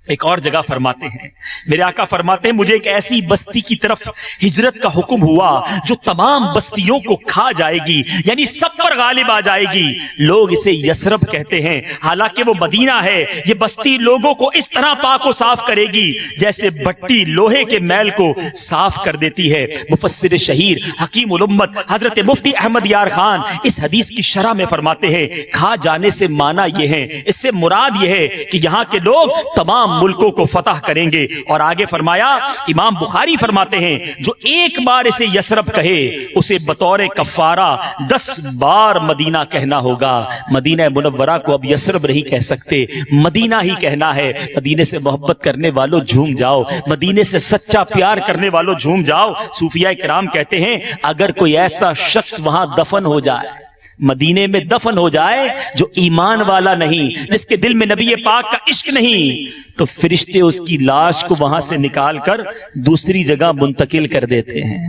ایک اور جگہ فرماتے ہیں, میرے آقا فرماتے ہیں مجھے ایک ایسی بستی کی طرف ہجرت کا حکم ہوا جو تمام بستیوں کو کھا جائے گی, یعنی سب پر غالب آ جائے گی. لوگ اسے یثرب کہتے ہیں, حالانکہ وہ مدینہ ہے. یہ بستی لوگوں کو اس طرح پاک و صاف کرے گی جیسے بٹی لوہے کے میل کو صاف کر دیتی ہے. مفسر شہیر حکیم الامت حضرت مفتی احمد یار خان اس حدیث کی شرح میں فرماتے ہیں کھا جانے سے معنی یہ ہے, اس سے مراد یہ ہے کہ یہاں کے لوگ تمام ملکوں کو فتح کریں گے. اور آگے فرمایا, امام بخاری فرماتے ہیں جو ایک بار اسے یثرب کہے اسے بطور کفارہ 10 بار مدینہ کہنا ہوگا. مدینہ منورہ کو اب یثرب نہیں کہہ سکتے, مدینہ ہی کہنا ہے. مدینے سے محبت کرنے والوں جھوم جاؤ, مدینے سے سچا پیار کرنے والوں جھوم جاؤ. صوفیاء کرام کہتے ہیں اگر کوئی ایسا شخص وہاں دفن ہو جائے, مدینے میں دفن ہو جائے جو ایمان والا نہیں, جس کے دل میں نبی پاک کا عشق نہیں, تو فرشتے اس کی لاش کو وہاں سے نکال کر دوسری جگہ منتقل کر دیتے ہیں.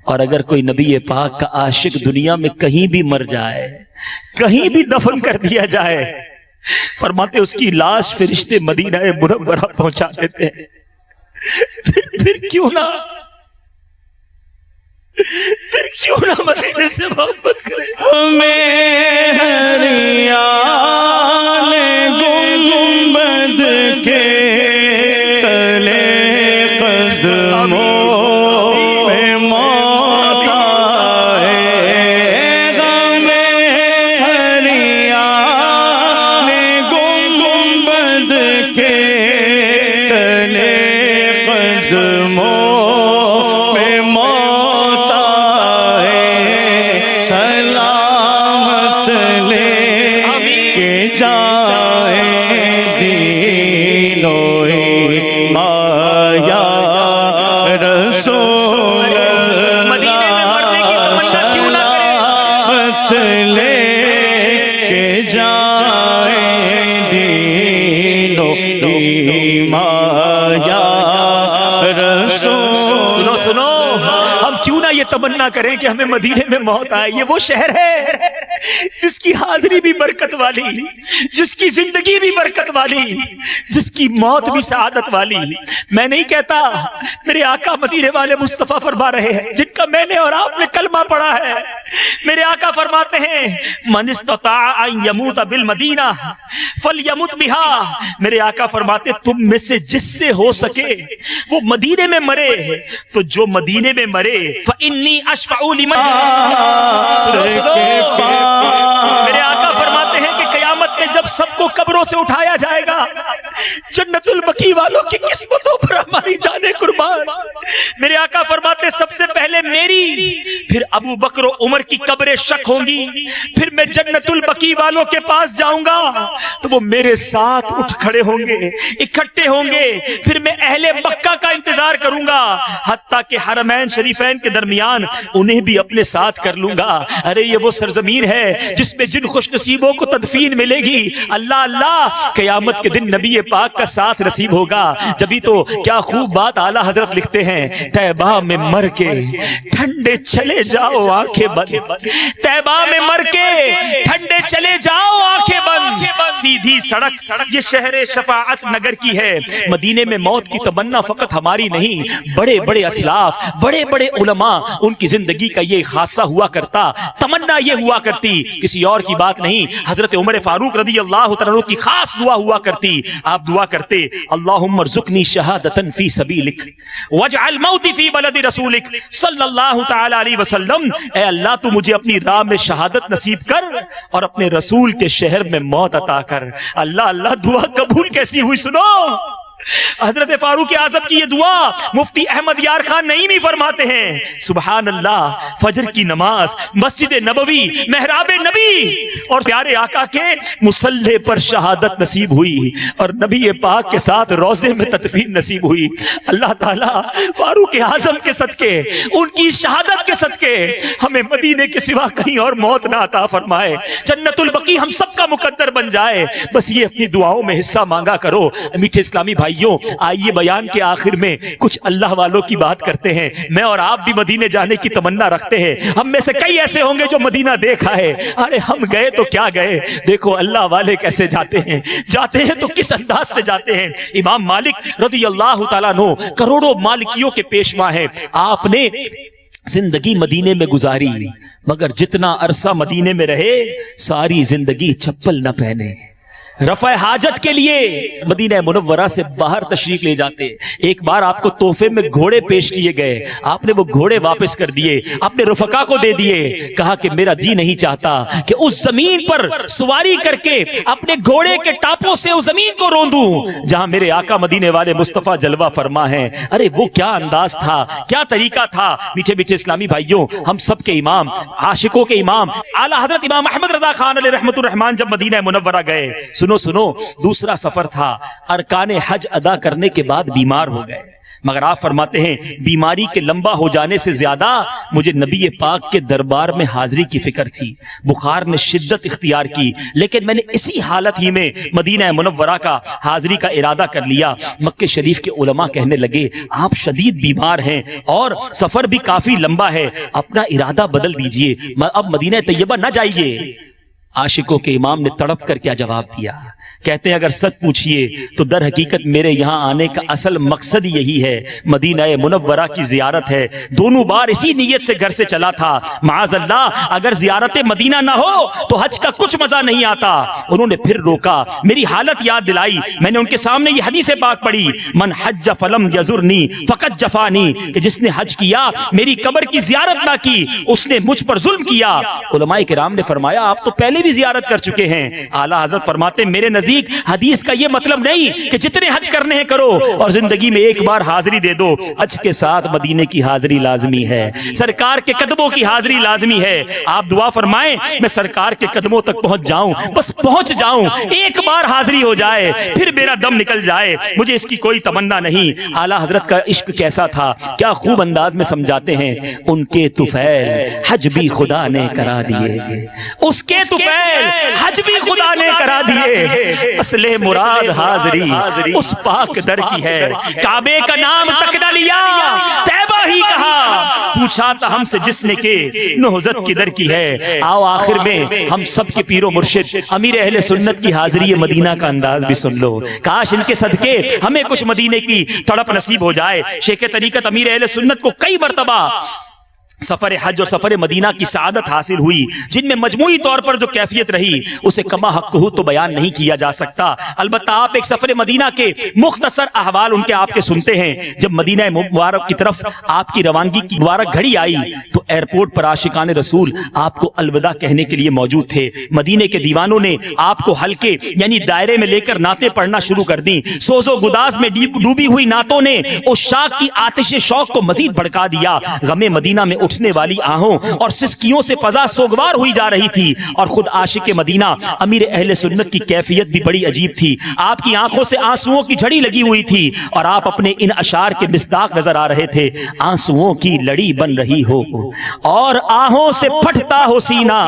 اور اگر کوئی نبی پاک کا عاشق دنیا میں کہیں بھی مر جائے, کہیں بھی دفن کر دیا جائے, فرماتے اس کی لاش فرشتے مدینہ منورہ پہنچا دیتے ہیں. پھر کیوں نہ مدینے سے محبت کرے. ہمیں ہریال گنبد کے تلے قدموں پہ موت آئے, ہمیں ہریال گنبد کے تلے قدموں پہ موت آئے, سلامت لے کے جائے دین و ایمان یا رسول مدینے میں مرنے کی تمنا کیوں نہ کرے. سلامت لے کے جائے دین و ایمان یا رسول. سنو سنو, ہم کیوں نہ یہ تمنا کریں کہ ہمیں مدینے میں موت آئے. یہ وہ شہر ہے جس کی حاضری بھی برکت والی, جس کی زندگی بھی برکت والی, جس کی موت بھی سعادت والی. میں نہیں کہتا, میرے آقا مدینے والے مصطفیٰ فرما رہے ہیں جن کا میں نے اور آپ نے کلمہ پڑھا ہے. میرے آقا فرماتے ہیں من استطاع ان یموت بالمدینہ فلیمت بہا. میرے آقا فرماتے تم میں سے جس سے ہو سکے وہ مدینے میں مرے, تو جو مدینے میں مرے فإنی اشفع لمن. میرے آقا فرماتے ہیں کہ قیامت میں جب سب کو قبروں سے اٹھایا جائے گا, جنت البقیع والوں کی قسمتوں پر ہماری جانیں قربان. میرے آقا فرماتے سب سے پہلے میری, پھر ابو بکر و عمر کی قبریں شک ہوں گی، پھر میں جنت البقیع والوں کے پاس جاؤں گا تو وہ میرے ساتھ اٹھ کھڑے ہوں گے، اکٹھے ہوں گے، پھر میں اہل مکہ کا انتظار کروں گا حتیٰ کہ حرمین شریفین کے درمیان انہیں بھی اپنے ساتھ کر لوں گا۔ ارے یہ وہ سرزمین ہے جس میں جن خوش نصیبوں کو تدفین ملے گی، اللہ اللہ قیامت کے دن نبی پاک کا ساتھ نصیب ہوگا۔ جبھی تو کیا خوب بات اعلیٰ حضرت لکھتے ہیں، طیبہ میں مر کے ٹھنڈے چلے جاؤ آنکھیں بند، طیبہ میں مر کے ٹھنڈے چلے جاؤ آنکھیں بند، سیدھی سڑک یہ شہر شفاعت نگر کی ہے۔ مدینے میں موت کی تمنا فقط ہماری نہیں، بڑے بڑے اسلاف، بڑے بڑے علماء، ان کی زندگی کا یہ خاصہ ہوا کرتا، تمنا یہ ہوا کرتی، کسی اور کی بات نہیں۔ حضرت عمر فاروق رضی اللہ تعالیٰ عنہ کی خاص دعا ہوا کرتی، آپ دعا کرتے اللہم ارزقنی شہادتن فی سبیلک واجعل موتی فی بلد رسولک صلی اللہ تعالیٰ علیہ وسلم، اے اللہ تو مجھے اپنی راہ میں شہادت نصیب کر اور اپنے رسول کے شہر میں موت عطا کر۔ اللہ اللہ دعا قبول کیسی ہوئی سنو۔ حضرت فاروق اعظم کی یہ دعا مفتی احمد یار خان نعیمی فرماتے ہیں، سبحان اللہ، فجر کی نماز، مسجد نبوی، محراب نبی اور پیارے آقا کے مصلی پر شہادت نصیب ہوئی اور نبی پاک کے ساتھ روضے میں تدفین نصیب ہوئی۔ اللہ تعالیٰ فاروق اعظم کے صدقے، ان کی شہادت کے صدقے ہمیں مدینے کے سوا کہیں اور موت نہ عطا فرمائے، جنت البقیع ہم سب کا مقدر بن جائے۔ بس یہ اپنی دعاؤں میں حصہ مانگا کرو۔ میٹھے اسلامی بھائیوں، آئیے بیان کے آخر میں کچھ اللہ والوں کی بات کرتے ہیں۔ میں اور آپ بھی مدینے جانے کی تمنا رکھتے ہیں، ہم میں سے کئی ایسے ہوں گے جو مدینہ دیکھا ہے، ارے ہم گئے تو کیا گئے، دیکھو اللہ والے کیسے جاتے ہیں، جاتے ہیں تو کس انداز سے جاتے ہیں۔ امام مالک رضی اللہ تعالیٰ عنہ کروڑوں مالکیوں کے پیشوا ہیں، آپ نے زندگی مدینے میں گزاری، مگر جتنا عرصہ مدینے میں رہے ساری زندگی چپل نہ پہنے، رفع حاجت کے لیے مدینہ منورہ سے باہر تشریف لے جاتے۔ ایک بار آپ کو تحفے میں گھوڑے پیش کیے گئے، آپ نے وہ گھوڑے واپس کر دیے، اپنے رفقا کو دے دیے، کہا کہ میرا جی نہیں چاہتا کہ اس زمین پر سواری کر کے اپنے گھوڑے کے ٹاپوں سے اس زمین کو روندوں جہاں میرے آقا مدینے والے مصطفیٰ جلوہ فرما ہیں۔ ارے وہ کیا انداز تھا، کیا طریقہ تھا۔ میٹھے میٹھے اسلامی بھائیوں، ہم سب کے امام، عاشقوں کے امام اعلیٰ حضرت امام احمد رضا خان علیہ رحمت الرحمان جب مدینہ منورہ گئے، سنو دوسرا سفر تھا، ارکان حج ادا کرنے کے بعد بیمار ہو گئے، مگر آپ فرماتے ہیں بیماری کے لمبا ہو جانے سے زیادہ مجھے نبی پاک کے دربار میں حاضری کی فکر تھی، بخار نے شدت اختیار کی، لیکن میں نے اسی حالت ہی میں مدینہ منورہ کا حاضری کا ارادہ کر لیا۔ مکہ شریف کے علماء کہنے لگے آپ شدید بیمار ہیں اور سفر بھی کافی لمبا ہے، اپنا ارادہ بدل دیجئے، اب مدینہ طیبہ نہ جائیے۔ عاشقوں کے امام نے تڑپ کر کیا جواب دیا، کہتے ہیں اگر سچ پوچھئے تو در حقیقت میرے یہاں آنے کا اصل مقصد یہی ہے، مدینہ منورہ کی زیارت ہے، دونوں بار اسی نیت سے گھر سے چلا تھا، معاذ اللہ اگر زیارت مدینہ نہ ہو تو حج کا کچھ مزہ نہیں آتا۔ انہوں نے پھر روکا، میری حالت یاد دلائی، میں نے ان کے سامنے یہ حدیث پاک پڑھی، من حج فلم یزرنی فقط جفانی، کہ جس نے حج کیا میری قبر کی زیارت نہ کی اس نے مجھ پر ظلم کیا۔ علماء کرام نے فرمایا آپ تو پہلے بھی زیارت کر چکے ہیں۔ اعلیٰ حضرت فرماتے میرے نزدیک حدیث کا یہ مطلب نہیں کہ جتنے حج کرنے ہیں کرو اور زندگی میں ایک بار حاضری دے دو، حج کے ساتھ مدینے کی حاضری لازمی ہے، سرکار کے قدموں کی حاضری لازمی ہے۔ آپ دعا فرمائیں میں سرکار کے قدموں تک پہنچ جاؤں، بس پہنچ جاؤں، ایک بار حاضری ہو جائے پھر میرا دم نکل جائے، مجھے اس کی کوئی تمنا نہیں۔ اعلیٰ حضرت کا عشق کیسا تھا، کیا خوب انداز میں سمجھاتے ہیں، ان کے طفیل حج بھی خدا نے کرا دیے، اس کے طفیل حج بھی خدا نے کرا دیے، اصل مراد حاضری اس پاک در کی ہے، کعبے کا نام تک نہ لیا طیبہ ہی کہا، پوچھا تھا ہم سے جس نے کہ نہضت کی در کی ہے۔ آؤ آخر میں ہم سب کے پیر و مرشد امیر اہل سنت کی حاضری مدینہ کا انداز بھی سن لو، کاش ان کے صدقے ہمیں کچھ مدینے کی تڑپ نصیب ہو جائے۔ شیخ طریقت امیر اہل سنت کو کئی مرتبہ سفر حج اور سفر مدینہ کی سعادت حاصل ہوئی، جن میں مجموعی طور پر جو کیفیت رہی اسے کما حق ہو تو بیان نہیں کیا جا سکتا۔ البتہ آپ ایک سفر مدینہ کے مختصر احوال ان کے آپ کے سنتے ہیں۔ جب مدینہ مبارک کی طرف آپ کی روانگی کی مبارک گھڑی آئی تو ایئرپورٹ پر عاشقان رسول آپ کو الوداع کہنے کے لیے موجود تھے، مدینے کے دیوانوں نے آپ کو ہلکے یعنی دائرے میں لے کر نعتیں پڑھنا شروع کر دیں۔ سوز و گداز میں ڈوبی ہوئی نعتوں نے اس شاخ کی آتش شوق کو مزید بھڑکا دیا۔ غم مدینہ میں اٹھنے والی آہوں اور سسکیوں سے فضا سوگوار ہوئی جا رہی تھی، اور خود عاشق مدینہ امیر اہل سنت کی کیفیت بھی بڑی عجیب تھی۔ آپ کی آنکھوں سے آنسوؤں کی جھڑی لگی ہوئی تھی، اور آپ اپنے ان اشعار کے مصداق نظر آ رہے تھے۔ آنسوؤں کی لڑی بن رہی ہو اور آہوں سے پھٹتا ہو سینہ،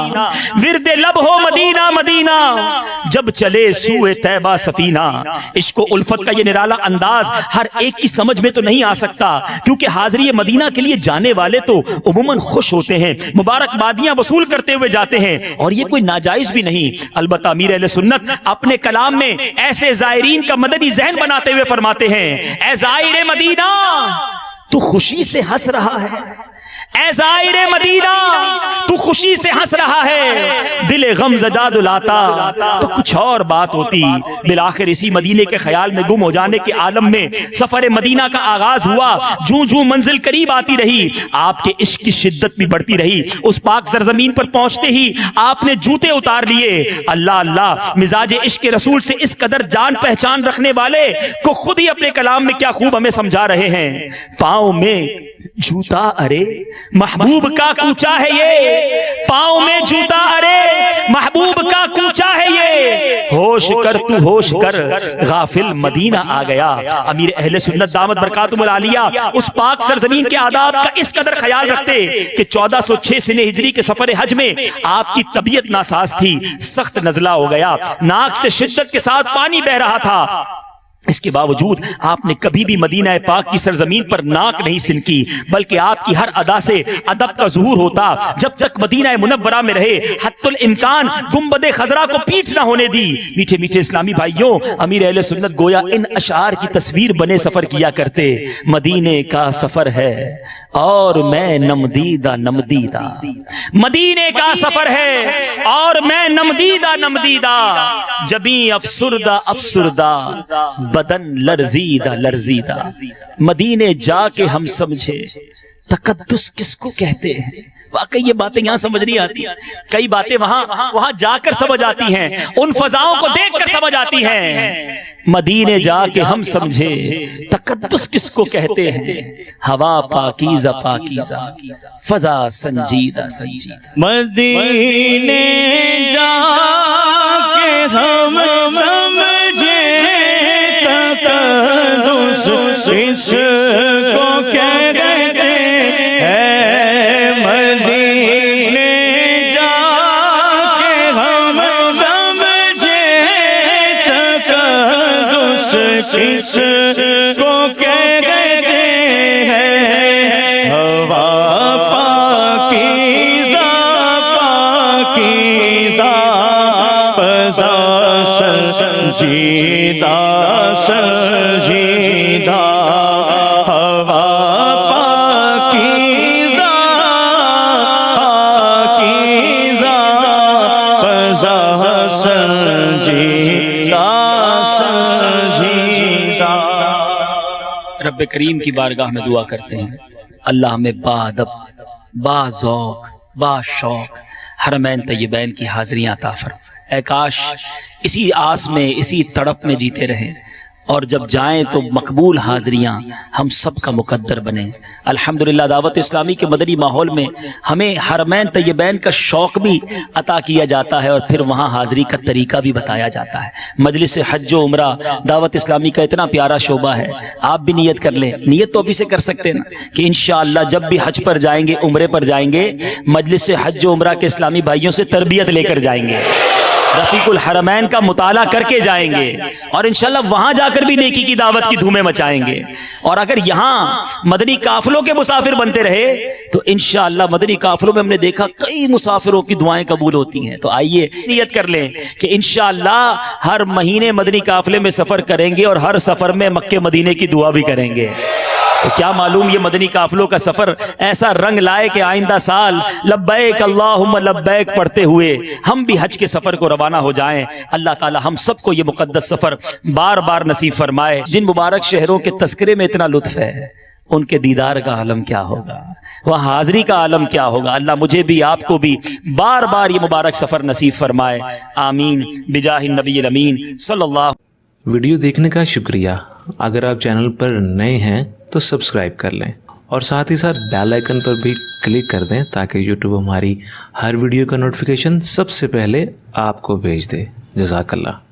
ورد لب ہو مدینہ مدینہ، جب چلے سوئے طیبہ سفینہ۔ عشق و الفت کا یہ نرالا انداز ہر ایک کی سمجھ میں تو نہیں آ سکتا، کیونکہ حاضری مدینہ کے لیے جانے والے تو عموماً خوش ہوتے ہیں، مبارکبادیاں وصول کرتے ہوئے جاتے ہیں، اور یہ کوئی ناجائز بھی نہیں۔ البتہ امیر اہل سنت اپنے کلام میں ایسے زائرین کا مدنی ذہن بناتے ہوئے فرماتے ہیں، اے زائر مدینہ تو خوشی سے ہنس رہا ہے، اے زائر مدینہ تو خوشی سے ہنس رہا ہے، دل غم زدہ دلاتا تو کچھ اور بات ہوتی۔ بالآخر اسی مدینے کے خیال میں گم ہو جانے کے عالم میں سفر مدینہ کا آغاز ہوا۔ جوں جوں منزل قریب آتی رہی، آپ کے عشق کی شدت بھی بڑھتی رہی۔ اس پاک سرزمین پر پہنچتے ہی آپ نے جوتے اتار لیے۔ اللہ اللہ، مزاج عشق رسول سے اس قدر جان پہچان رکھنے والے کو خود ہی اپنے کلام میں کیا خوب ہمیں سمجھا رہے ہیں۔ پاؤں میں جوتا ارے محبوب کا کوچا ہے یہ، پاؤں میں جوتا ارے محبوب کا کوچا ہے یہ، ہوش کر تو ہوش کر غافل مدینہ آ گیا۔ امیر اہل سنت دامت برکاتہم العالیہ اس پاک سرزمین کے آداب کا اس قدر خیال رکھتے کہ 1406 سنہ ہجری کے سفر حج میں آپ کی طبیعت ناساز تھی، سخت نزلہ ہو گیا، ناک سے شدت کے ساتھ پانی بہ رہا تھا۔ اس کے باوجود آپ نے کبھی بھی مدینہ پاک کی سرزمین پر ناک نہیں سنکی، بلکہ آپ کی ہر ادا سے ادب کا ظہور ہوتا۔ جب تک مدینہ منورہ میں رہے حتی الامکان گنبد خضرا کو پیٹھ نہ ہونے دی۔ میٹھے میٹھے اسلامی بھائیوں، امیر اہل سنت گویا ان اشعار کی تصویر بنے سفر کیا کرتے۔ مدینے کا سفر ہے اور میں نمدیدہ نمدیدہ، مدینے کا سفر ہے اور میں نمدیدہ نمدیدہ، جبیں افسردہ افسردہ بدن لرزیدہ لرزیدہ، مدینے جا کے ہم سمجھے تقدس کس کو کہتے ہیں۔ واقعی یہ باتیں یہاں سمجھ نہیں آتی، کئی باتیں وہاں جا کر سمجھ آتی ہیں، ان فضاؤں کو دیکھ کر سمجھ آتی ہیں۔ مدینے جا کے ہم سمجھے تقدس کس کو کہتے ہیں، ہوا پاکیزہ پاکیزہ، فضا سنجیدہ سنجیدہ۔ مدینے جا کے ہم سمجھے تقدس کس کو کہتے ہیں، مدینے جا کے ہم سمجھے تقدس کس کو کہتے ہیں، ہوا پاکیزہ پاکیزہ، فضا سنجیدہ سنجیدہ، ہوا پاکیزہ پاکیزہ، فضا سنجیدہ سنجیدہ۔ رب کریم کی بارگاہ میں دعا کرتے ہیں، اللہ ہمیں با ادب، با ذوق، با شوق حرمین طیبین کی حاضریاں عطا فرما۔ اے کاش اسی آس میں، اسی تڑپ میں جیتے رہیں، اور جب جائیں تو مقبول حاضریاں ہم سب کا مقدر بنے۔ الحمدللہ دعوت اسلامی کے مدنی ماحول میں ہمیں حرمین طیبین کا شوق بھی عطا کیا جاتا ہے، اور پھر وہاں حاضری کا طریقہ بھی بتایا جاتا ہے۔ مجلس حج و عمرہ دعوت اسلامی کا اتنا پیارا شعبہ ہے، آپ بھی نیت کر لیں، نیت تو ابھی سے کر سکتے ہیں کہ انشاءاللہ جب بھی حج پر جائیں گے، عمرے پر جائیں گے، مجلس حج و عمرہ کے اسلامی بھائیوں سے تربیت لے کر جائیں گے، رفیق الحرمین کا مطالعہ کر کے جائیں گے، اور انشاءاللہ وہاں جا کر بھی نیکی کی دعوت کی دھومیں مچائیں گے۔ اور اگر یہاں مدنی قافلوں کے مسافر بنتے رہے تو انشاءاللہ مدنی قافلوں میں ہم نے دیکھا کئی مسافروں کی دعائیں قبول ہوتی ہیں۔ تو آئیے نیت کر لیں کہ انشاءاللہ ہر مہینے مدنی قافلے میں سفر کریں گے، اور ہر سفر میں مکے مدینے کی دعا بھی کریں گے۔ تو کیا معلوم یہ مدنی قافلوں کا سفر ایسا رنگ لائے کہ آئندہ سال لبیک اللہم لبیک پڑھتے ہوئے ہم بھی حج کے سفر کو روانہ ہو جائیں۔ اللہ تعالی ہم سب کو یہ مقدس سفر بار بار نصیب فرمائے۔ جن مبارک شہروں کے تذکرے میں اتنا لطف ہے، ان کے دیدار کا عالم کیا ہوگا، وہ حاضری کا عالم کیا ہوگا۔ اللہ مجھے بھی آپ کو بھی بار بار یہ مبارک سفر نصیب فرمائے، آمین بجاہ النبی الامین صلی اللہ۔ ویڈیو دیکھنے کا شکریہ۔ اگر آپ چینل پر نئے ہیں تو سبسکرائب کر لیں اور ساتھ ہی ساتھ بیل آئیکن پر بھی کلک کر دیں تاکہ یوٹیوب ہماری ہر ویڈیو کا نوٹیفیکیشن سب سے پہلے آپ کو بھیج دے۔ جزاک اللہ۔